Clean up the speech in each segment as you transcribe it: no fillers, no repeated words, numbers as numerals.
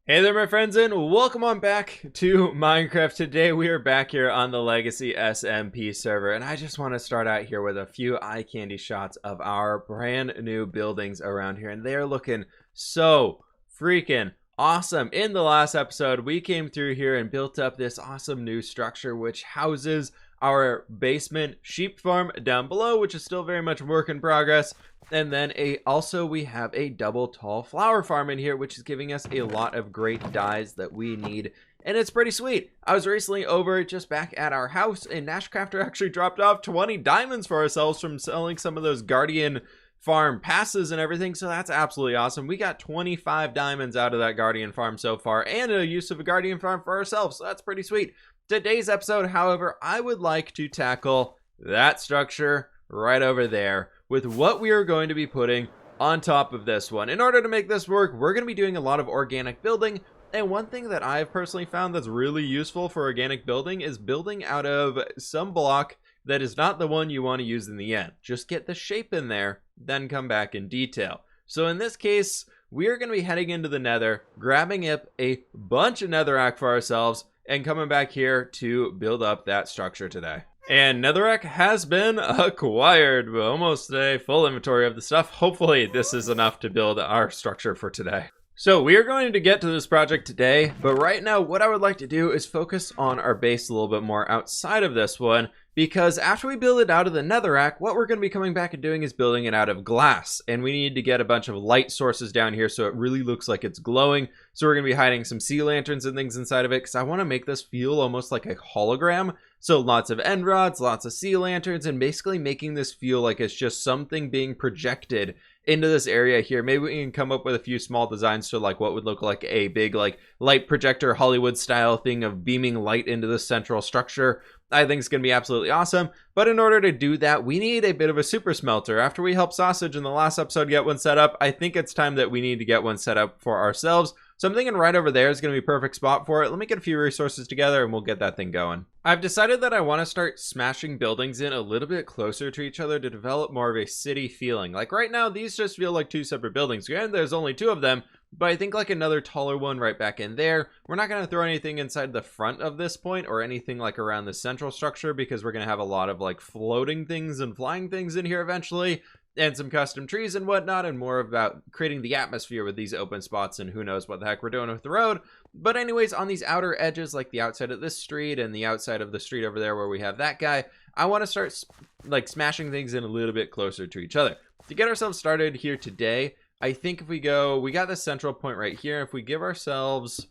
Hey there my friends and welcome on back to Minecraft. Today we are back here on the Legacy SMP server and I just want to start out here with a few eye candy shots of our brand new buildings around here, and they're looking so freaking awesome. In the last episode we came through here and built up this awesome new structure which houses our basement sheep farm down below, which is still very much work in progress. And then also we have a double tall flower farm in here, which is giving us a lot of great dyes that we need, and it's pretty sweet. I was recently over just back at our house, and Nashcrafter actually dropped off 20 diamonds for ourselves from selling some of those Guardian farm passes and everything, so that's absolutely awesome. We got 25 diamonds out of that Guardian farm so far, and a use of a Guardian farm for ourselves, so that's pretty sweet. Today's episode, however, I would like to tackle that structure right over there with what we are going to be putting on top of this one. In order to make this work, we're going to be doing a lot of organic building, and one thing that I've personally found that's really useful for organic building is building out of some block that is not the one you want to use in the end. Just get the shape in there, then come back in detail. So in this case, we are going to be heading into the Nether, grabbing up a bunch of netherrack for ourselves, and coming back here to build up that structure today. And netherrack has been acquired. Almost a full inventory of the stuff. Hopefully this is enough to build our structure for today. So we are going to get to this project today, but right now what I would like to do is focus on our base a little bit more outside of this one, because after we build it out of the netherrack, what we're going to be coming back and doing is building it out of glass, and we need to get a bunch of light sources down here so it really looks like it's glowing. So we're going to be hiding some sea lanterns and things inside of it, because I want to make this feel almost like a hologram. So lots of end rods, lots of sea lanterns, and basically making this feel like it's just something being projected into this area here. Maybe we can come up with a few small designs to like what would look like a big like light projector Hollywood style thing of beaming light into the central structure. I think it's going to be absolutely awesome. But in order to do that, we need a bit of a super smelter. After we helped Sausage in the last episode get one set up, I think it's time that we need to get one set up for ourselves. So I'm thinking right over there is going to be a perfect spot for it. Let me get a few resources together and we'll get that thing going. I've decided that I want to start smashing buildings in a little bit closer to each other to develop more of a city feeling. Like right now, these just feel like two separate buildings. Granted, there's only two of them, but I think like another taller one right back in there. We're not going to throw anything inside the front of this point or anything like around the central structure, because we're going to have a lot of like floating things and flying things in here eventually, and some custom trees and whatnot, and more about creating the atmosphere with these open spots, and who knows what the heck we're doing with the road. But anyways, on these outer edges, like the outside of this street and the outside of the street over there where we have that guy, I want to start like smashing things in a little bit closer to each other. To get ourselves started here today, I think if we got the central point right here. If we give ourselves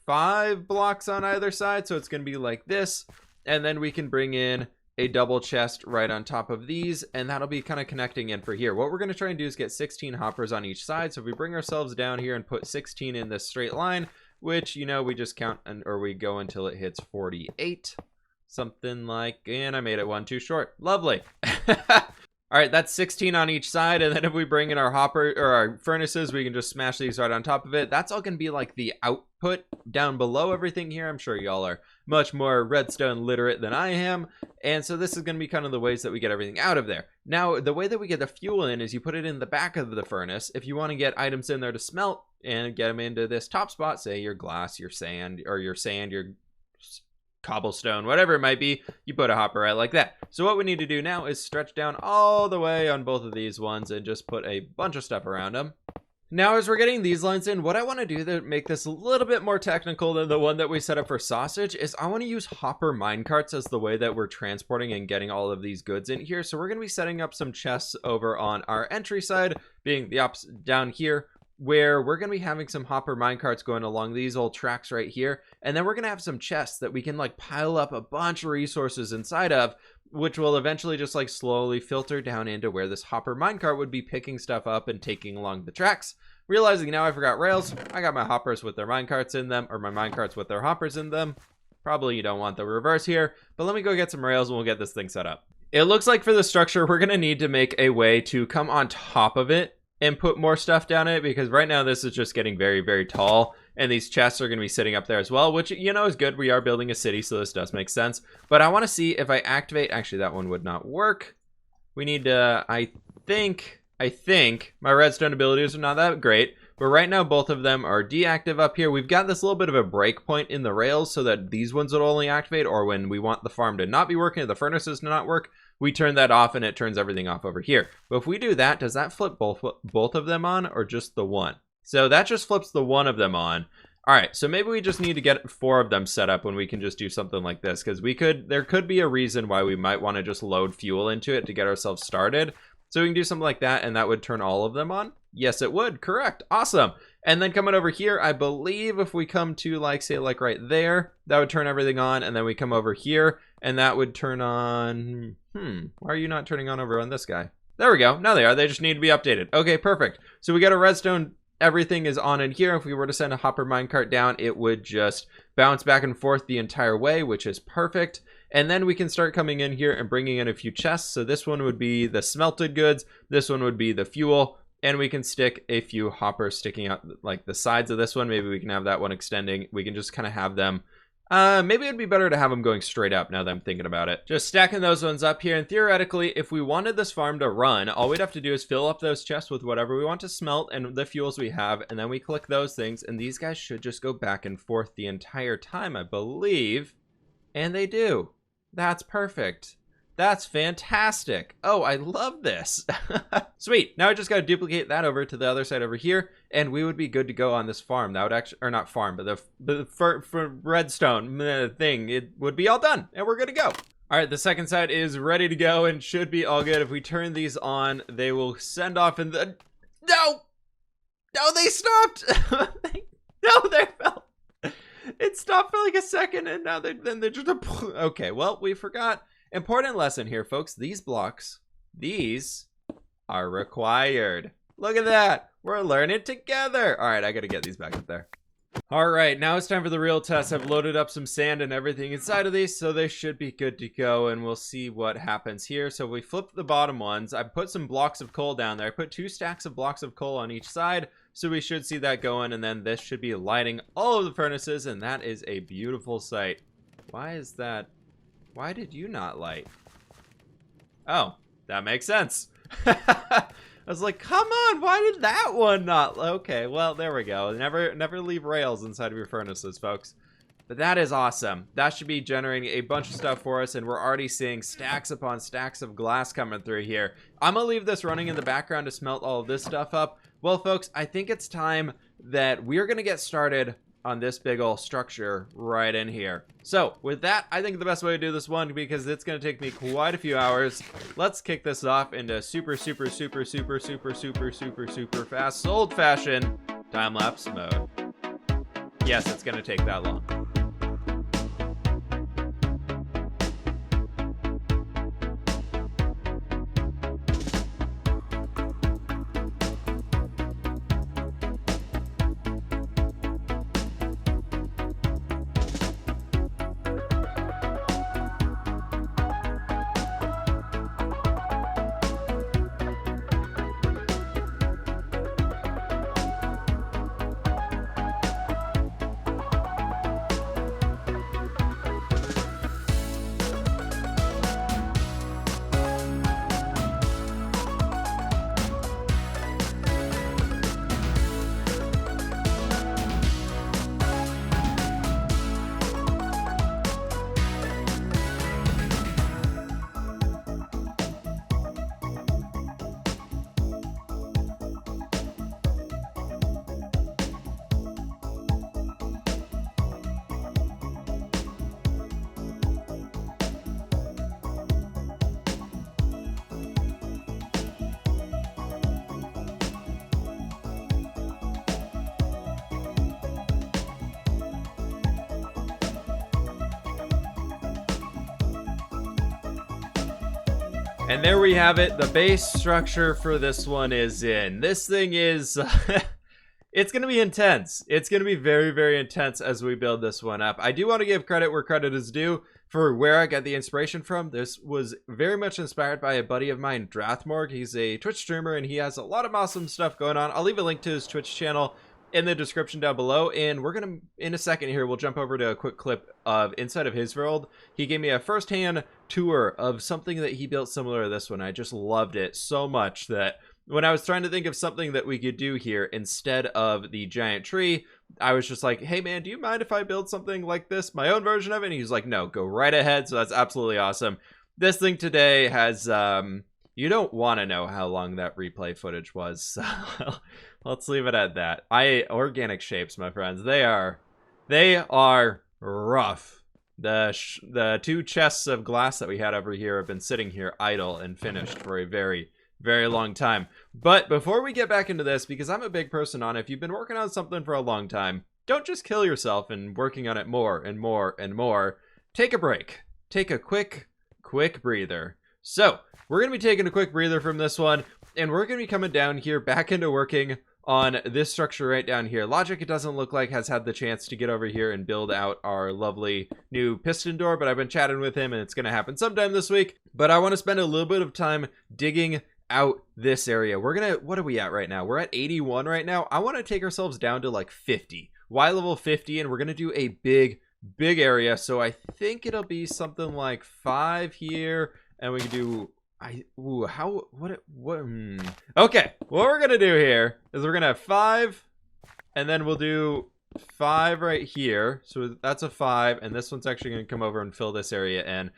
5 blocks on either side, so it's going to be like this, and then we can bring in a double chest right on top of these, and that'll be kind of connecting in for here. What we're going to try and do is get 16 hoppers on each side. So if we bring ourselves down here and put 16 in this straight line, which, you know, we just count or we go until it hits 48, something like, and I made it one too short. Lovely. All right, that's 16 on each side, and then if we bring in our hopper or our furnaces, we can just smash these right on top of it. That's all going to be like the output down below everything here. I'm sure y'all are much more redstone literate than I am, and so this is going to be kind of the ways that we get everything out of there. Now, the way that we get the fuel in is you put it in the back of the furnace. If you want to get items in there to smelt and get them into this top spot, say your glass, your sand, your cobblestone, whatever it might be, you put a hopper right like that. So what we need to do now is stretch down all the way on both of these ones and just put a bunch of stuff around them. Now, as we're getting these lines in, what I want to do to make this a little bit more technical than the one that we set up for Sausage is I want to use hopper minecarts as the way that we're transporting and getting all of these goods in here. So we're going to be setting up some chests over on our entry side, being the opposite down here, where we're going to be having some hopper minecarts going along these old tracks right here. And then we're going to have some chests that we can like pile up a bunch of resources inside of, which will eventually just like slowly filter down into where this hopper minecart would be picking stuff up and taking along the tracks. Realizing now I forgot rails, I got my hoppers with their minecarts in them, or my minecarts with their hoppers in them. Probably you don't want the reverse here, but let me go get some rails and we'll get this thing set up. It looks like for the structure, we're going to need to make a way to come on top of it and put more stuff down it, because right now this is just getting very, very tall, and these chests are going to be sitting up there as well, which, you know, is good. We are building a city, so this does make sense. But I want to see if I activate, actually that one would not work. We need to, I think my redstone abilities are not that great, But right now, both of them are deactive up here. We've got this little bit of a breakpoint in the rails so that these ones will only activate, or when we want the farm to not be working or the furnaces to not work, we turn that off and it turns everything off over here. But if we do that, does that flip both of them on or just the one? So that just flips the one of them on. All right, so maybe we just need to get 4 of them set up when we can just do something like this, because there could be a reason why we might want to just load fuel into it to get ourselves started. So we can do something like that, and that would turn all of them on. Yes, it would. Correct. Awesome. And then coming over here, I believe if we come to, like, say, like right there, that would turn everything on. And then we come over here, and that would turn on... Why are you not turning on over on this guy? There we go. Now they are. They just need to be updated. Okay, perfect. So we got a redstone. Everything is on in here. If we were to send a hopper minecart down, it would just bounce back and forth the entire way, which is perfect. And then we can start coming in here and bringing in a few chests. So this one would be the smelted goods. This one would be the fuel. And we can stick a few hoppers sticking out like the sides of this one. Maybe we can have that one extending. We can just kind of have them. Maybe it'd be better to have them going straight up now that I'm thinking about it. Just stacking those ones up here. And theoretically, if we wanted this farm to run, all we'd have to do is fill up those chests with whatever we want to smelt and the fuels we have. And then we click those things. And these guys should just go back and forth the entire time, I believe. And they do. That's perfect. That's fantastic. Oh, I love this. Sweet. Now I just got to duplicate that over to the other side over here, and we would be good to go on this farm. That would actually, or not farm, but for redstone thing, it would be all done, and we're good to go. All right, the second side is ready to go and should be all good. If we turn these on, they will send off in the... No! No, they stopped! No, they fell. It stopped for like a second, and now they're just... Okay, well, we forgot. Important lesson here, folks. These blocks, these are required. Look at that. We're learning together. All right, I got to get these back up there. All right, now it's time for the real test. I've loaded up some sand and everything inside of these, so they should be good to go, and we'll see what happens here. So we flip the bottom ones. I put some blocks of coal down there. I put 2 stacks of blocks of coal on each side, so we should see that going, and then this should be lighting all of the furnaces, and that is a beautiful sight. Why is that? Why did you not light? Oh, that makes sense. I was like, come on, why did that one not? Okay, well, there we go. Never leave rails inside of your furnaces, folks. But that is awesome. That should be generating a bunch of stuff for us, and we're already seeing stacks upon stacks of glass coming through here. I'm gonna leave this running in the background to smelt all of this stuff up. Well, folks, I think it's time that we're gonna get started on this big old structure right in here. So with that, I think the best way to do this one, because it's going to take me quite a few hours, let's kick this off into super fast old-fashioned time-lapse mode. Yes, it's going to take that long. And there we have it. The base structure for this one is in. This thing is... it's going to be intense. It's going to be very, very intense as we build this one up. I do want to give credit where credit is due for where I got the inspiration from. This was very much inspired by a buddy of mine, Drathmorg. He's a Twitch streamer, and he has a lot of awesome stuff going on. I'll leave a link to his Twitch channel in the description down below, and we're gonna, in a second here, we'll jump over to a quick clip of inside of his world. He gave me a first-hand tour of something that he built similar to this one. I just loved it so much that when I was trying to think of something that we could do here instead of the giant tree, I was just like, hey man, do you mind if I build something like this, my own version of it? And he's like, no, go right ahead. So that's absolutely awesome. This thing today has, you don't want to know how long that replay footage was. So let's leave it at that. Organic shapes, my friends, they are rough. The 2 chests of glass that we had over here have been sitting here idle and finished for a very, very long time. But before we get back into this, because I'm a big person on it, if you've been working on something for a long time, don't just kill yourself and working on it more and more and more. Take a break. Take a quick breather. So we're going to be taking a quick breather from this one, and we're going to be coming down here back into working on this structure right down here. Logic, it doesn't look like, has had the chance to get over here and build out our lovely new piston door, but I've been chatting with him and it's going to happen sometime this week. But I want to spend a little bit of time digging out this area. What are we at right now? We're at 81 right now. I want to take ourselves down to like 50. Y level 50, and we're going to do a big area. So I think it'll be something like 5 here, and we can do... Okay, what we're gonna do here is we're gonna have 5, and then we'll do 5 right here. So that's a 5, and this one's actually gonna come over and fill this area in.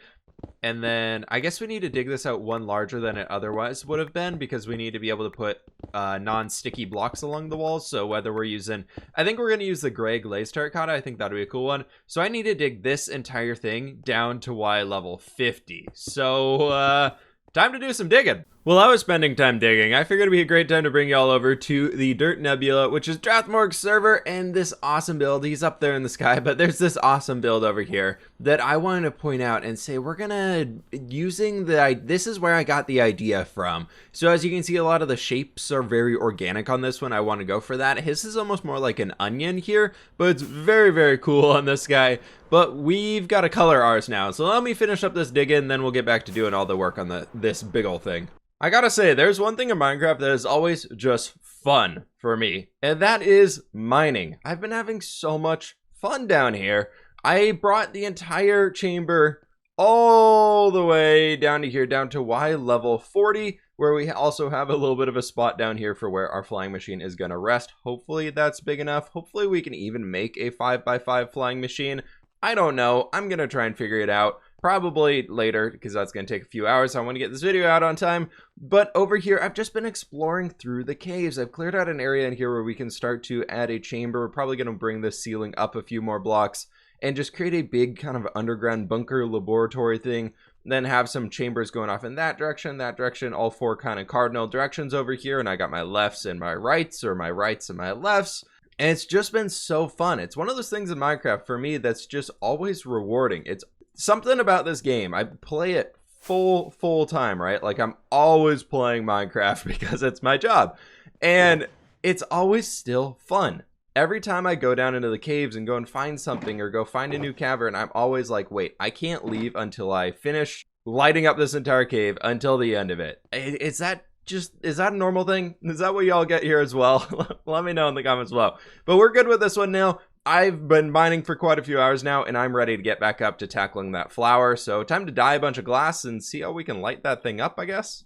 And then I guess we need to dig this out one larger than it otherwise would have been, because we need to be able to put non-sticky blocks along the walls. So whether we're using, I think we're going to use the gray glazed terracotta. I think that'd be a cool one. So I need to dig this entire thing down to Y level 50. So time to do some digging. Well, I was spending time digging. I figured it'd be a great time to bring y'all over to the Dirt Nebula, which is Drathmorg's server, and this awesome build. He's up there in the sky, but there's this awesome build over here that I wanted to point out and say we're gonna using this is where I got the idea from. So as you can see, a lot of the shapes are very organic on this one. I want to go for that. His is almost more like an onion here, but it's very, very cool on this guy. But we've got to color ours now, so let me finish up this digging, then we'll get back to doing all the work on this big old thing. I gotta say, there's one thing in Minecraft that is always just fun for me, and that is mining. I've been having so much fun down here. I brought the entire chamber all the way down to here, down to Y level 40, where we also have a little bit of a spot down here for where our flying machine is gonna rest. Hopefully that's big enough. Hopefully we can even make a 5x5 flying machine. I don't know. I'm gonna try and figure it out. Probably later, because that's going to take a few hours. I want to get this video out on time. But over here, I've just been exploring through the caves. I've cleared out an area in here where we can start to add a chamber. We're probably going to bring this ceiling up a few more blocks and just create a big kind of underground bunker laboratory thing. Then have some chambers going off in that direction, all 4 kind of cardinal directions over here. And I got my lefts and my rights, or my rights and my lefts. And it's just been so fun. It's one of those things in Minecraft for me that's just always rewarding. It's something about this game. I play it full time, right? Like, I'm always playing Minecraft because it's my job. And it's always still fun. Every time I go down into the caves and go and find something or go find a new cavern, I'm always like, wait, I can't leave until I finish lighting up this entire cave until the end of it. Is that a normal thing? Is that what y'all get here as well? Let me know in the comments below. But we're good with this one now. I've been mining for quite a few hours now, and I'm ready to get back up to tackling that flower. So time to dye a bunch of glass and see how we can light that thing up, I guess.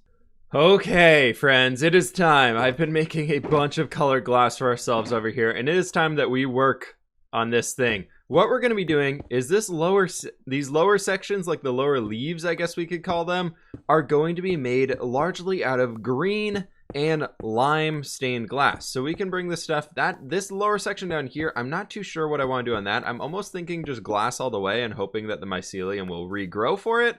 Okay, friends, it is time. I've been making a bunch of colored glass for ourselves over here, and it is time that we work on this thing. What we're going to be doing is these lower sections, like the lower leaves, I guess we could call them, are going to be made largely out of green and lime stained glass. So we can bring this stuff, this lower section down here, I'm not too sure what I want to do on that. I'm almost thinking just glass all the way and hoping that the mycelium will regrow for it.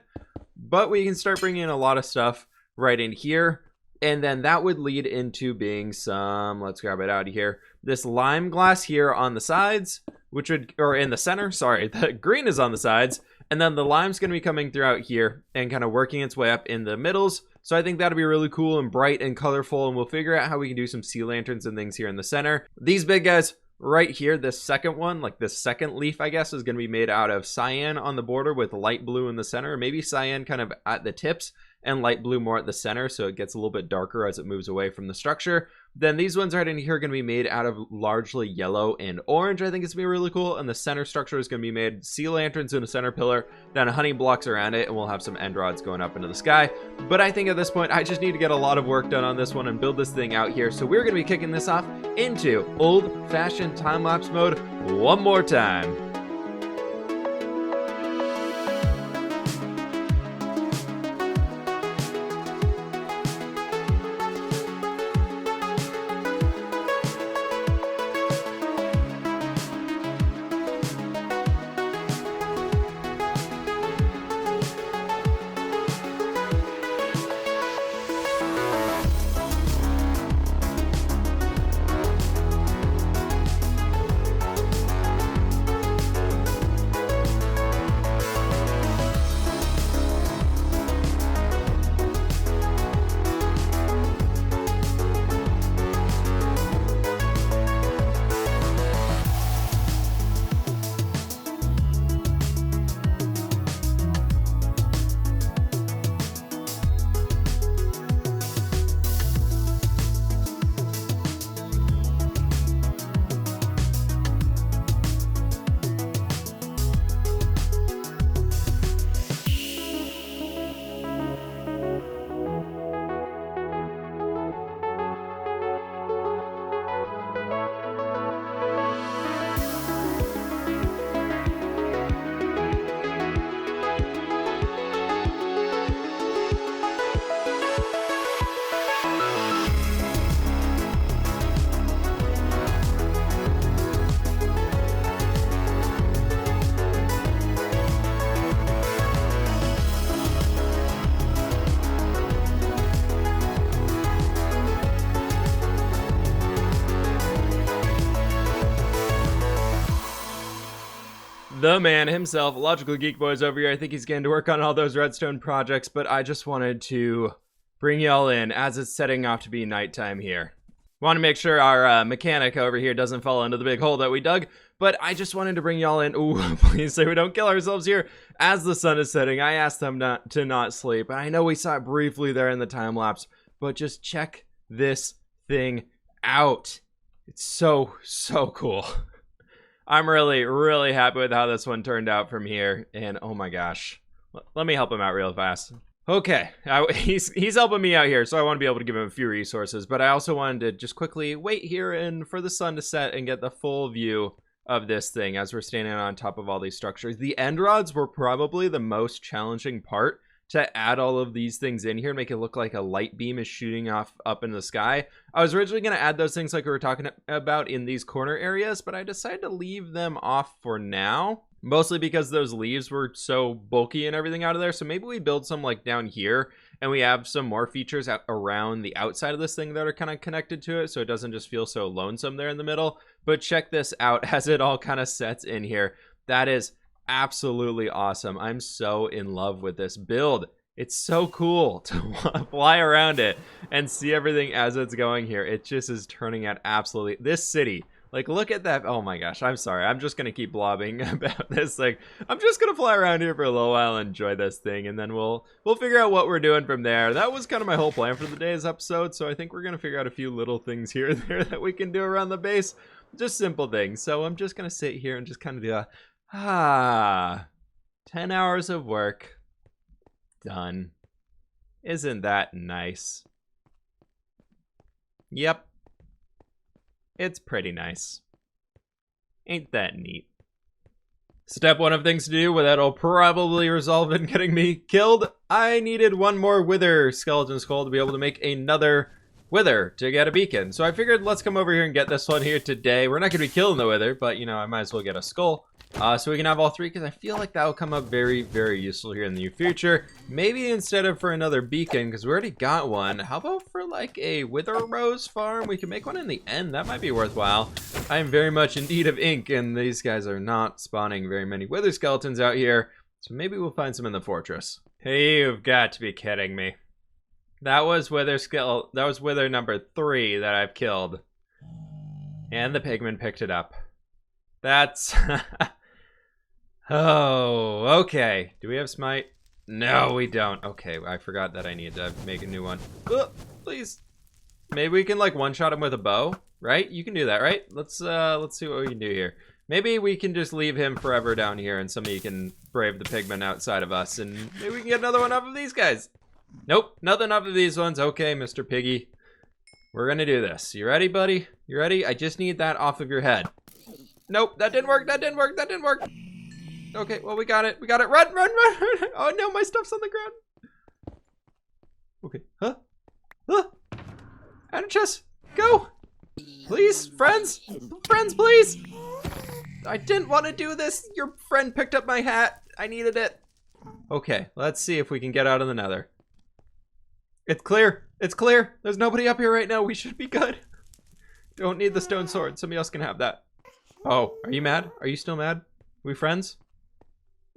But we can start bringing in a lot of stuff right in here, and then that would lead into being some, let's grab it out of here, this lime glass here on the sides, which would, or in the center, sorry, the green is on the sides, and then the lime's going to be coming throughout here and kind of working its way up in the middles. So I think that'll be really cool and bright and colorful, and we'll figure out how we can do some sea lanterns and things here in the center. These big guys right here, this second one, like this second leaf, I guess, is going to be made out of cyan on the border with light blue in the center, maybe cyan kind of at the tips and light blue more at the center, so it gets a little bit darker as it moves away from the structure. Then these ones right in here are going to be made out of largely yellow and orange. I think it's going to be really cool. And the center structure is going to be made sea lanterns in a center pillar, then honey blocks around it, and we'll have some end rods going up into the sky. But I think at this point, I just need to get a lot of work done on this one and build this thing out here. So we're going to be kicking this off into old-fashioned time-lapse mode one more time. The man himself, Logical Geek Boy's over here. I think he's getting to work on all those redstone projects, but I just wanted to bring y'all in as it's setting off to be nighttime here. Want to make sure our mechanic over here doesn't fall into the big hole that we dug, but I just wanted to bring y'all in. Ooh, please say we don't kill ourselves here as the sun is setting. I asked them to not sleep. I know we saw it briefly there in the time lapse, but just check this thing out. It's so cool. I'm really happy with how this one turned out from here, and oh my gosh. Let me help him out real fast. Okay, he's helping me out here, so I want to be able to give him a few resources, but I also wanted to just quickly wait here and for the sun to set and get the full view of this thing as we're standing on top of all these structures. The end rods were probably the most challenging part, to add all of these things in here and make it look like a light beam is shooting off up in the sky. I was originally going to add those things like we were talking about in these corner areas, but I decided to leave them off for now, mostly because those leaves were so bulky and everything out of there. So maybe we build some like down here and we have some more features around the outside of this thing that are kind of connected to it, so it doesn't just feel so lonesome there in the middle. But check this out as it all kind of sets in here. That is absolutely awesome. I'm so in love with this build. It's so cool to fly around it and see everything as it's going here. It just is turning out absolutely, this city, like look at that. Oh my gosh, I'm sorry, I'm just gonna keep blobbing about this. Like I'm just gonna fly around here for a little while and enjoy this thing, and then we'll figure out what we're doing from there. That was kind of my whole plan for the day's episode, so I think we're gonna figure out a few little things here and there that we can do around the base, just simple things. So I'm just gonna sit here and just kind of do a 10 hours of work done. Isn't that nice? Yep. It's pretty nice. Ain't that neat? Step one of things to do, that'll probably resolve in getting me killed. I needed one more wither skeleton skull to be able to make another wither to get a beacon. So I figured let's come over here and get this one here today. We're not going to be killing the wither, but you know, I might as well get a skull. So we can have all three, because I feel like that will come up very useful here in the near future. Maybe instead of for another beacon, because we already got one, how about for like a wither rose farm? We can make one in the end. That might be worthwhile. I am very much in need of ink, and these guys are not spawning very many wither skeletons out here. So maybe we'll find some in the fortress. Hey, you've got to be kidding me. That was wither number 3 that I've killed. And the pigman picked it up. That's... Oh, okay. Do we have smite? No, we don't. Okay, I forgot that I need to make a new one. Oh, please. Maybe we can like one-shot him with a bow, right? You can do that, right? Let's see what we can do here. Maybe we can just leave him forever down here and somebody can brave the pigmen outside of us and maybe we can get another one off of these guys. Nope, nothing off of these ones. Okay, Mr. Piggy. We're gonna do this. You ready, buddy? You ready? I just need that off of your head. Nope, that didn't work, that didn't work, that didn't work. Okay, well, we got it. We got it. Run, run, run, run. Oh, no, my stuff's on the ground. Okay, huh? Huh? Iron chest, go. Please, friends. Friends, please. I didn't want to do this. Your friend picked up my hat. I needed it. Okay, let's see if we can get out of the Nether. It's clear. It's clear. There's nobody up here right now. We should be good. Don't need the stone sword. Somebody else can have that. Oh, are you mad? Are you still mad? We friends?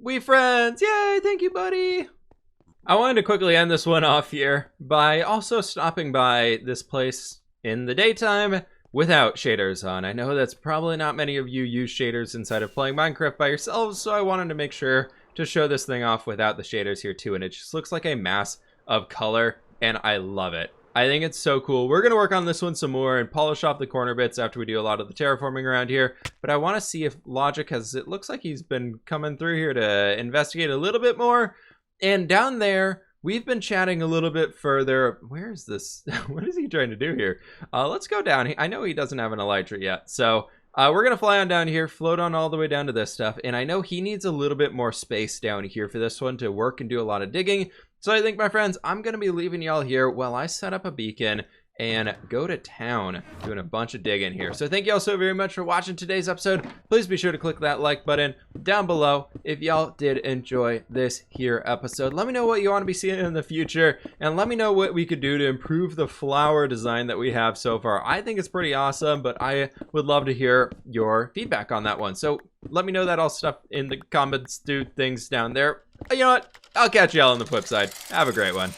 We friends. Yay, thank you, buddy. I wanted to quickly end this one off here by also stopping by this place in the daytime without shaders on. I know that's probably not many of you use shaders inside of playing Minecraft by yourselves, so I wanted to make sure to show this thing off without the shaders here too, and it just looks like a mass of color, and I love it. I think it's so cool. We're going to work on this one some more and polish off the corner bits after we do a lot of the terraforming around here. But I want to see if Logic has... It looks like he's been coming through here to investigate a little bit more. And down there, we've been chatting a little bit further. Where is this? What is he trying to do here? Let's go down. I know he doesn't have an elytra yet. So we're going to fly on down here, float on all the way down to this stuff. And I know he needs a little bit more space down here for this one to work and do a lot of digging. So I think, my friends, I'm going to be leaving y'all here while I set up a beacon and go to town doing a bunch of digging here. So thank y'all so very much for watching today's episode. Please be sure to click that like button down below if y'all did enjoy this here episode. Let me know what you want to be seeing in the future, and let me know what we could do to improve the flower design that we have so far. I think it's pretty awesome, but I would love to hear your feedback on that one. So let me know that all stuff in the comments, do things down there. You know what? I'll catch y'all on the flip side. Have a great one.